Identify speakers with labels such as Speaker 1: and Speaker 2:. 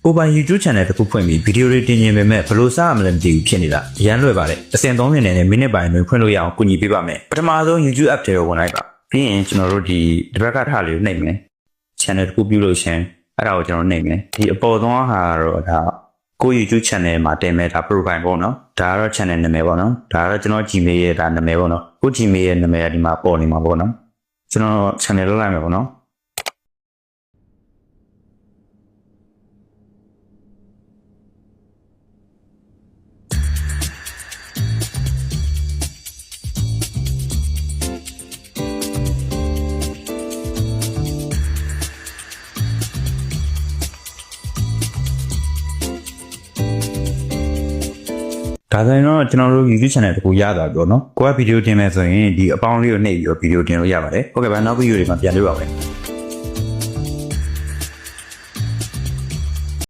Speaker 1: Open YouTube channel တစ်ခုဖွင့်ပြီးဗီဒီယိုတွေတင်နေပေမဲ့ဘယ်လိုစရမလဲမသိဘူးဖြစ်နေတာအရန်လွယ်ပါတယ်အစင်30နဲ့မိနစ်ပိုင်းတွင်ဖွင့်လို့ရအောင်ကူညီပေးပါမယ်ပထမဆုံး YouTube app တွေကိုဝင်လိုက်ပါပြီးရင်ကျွန်တော်တို့ဒီတစ်ဘက်ကထားလေးကိုနှိပ်မယ် channel တစ်ခုပြုလို့ရှင်အဲ့ဒါကိုကျွန်တော်နှိပ်မယ်ဒီအပေါ်ဆုံးဟာတော့ဒါကို YouTube channel မှာတင်မဲ့ဒါ profile ပေါ့နော်ဒါကတော့ channel နာမည်ပေါ့နော်ဒါကတော့ကျွန်တော် Gmail ရဲ့ဒါနာမည်ပေါ့နော်ကို Gmail ရဲ့နာမည်ကဒီမှာပေါ်နေမှာပေါ့နော်ကျွန်တော် channel လုပ်လိုက်မယ်ပေါ့နော်ဒါဆိုရင်တော့ကျွန်တော်တို့ YouTube channel တခုရတာပြောနော်ကိုကဗီဒီယိုတင်မယ်ဆိုရင်ဒီအပေါင်းလေးကိုနှိပ်ပြီးတော့ဗီဒီယိုတင်လို့ရပါတယ်ဟုတ်ကဲ့ဗျာနောက်ဗီဒီယိုတွေမှာပြန်တွေ့ပါမယ်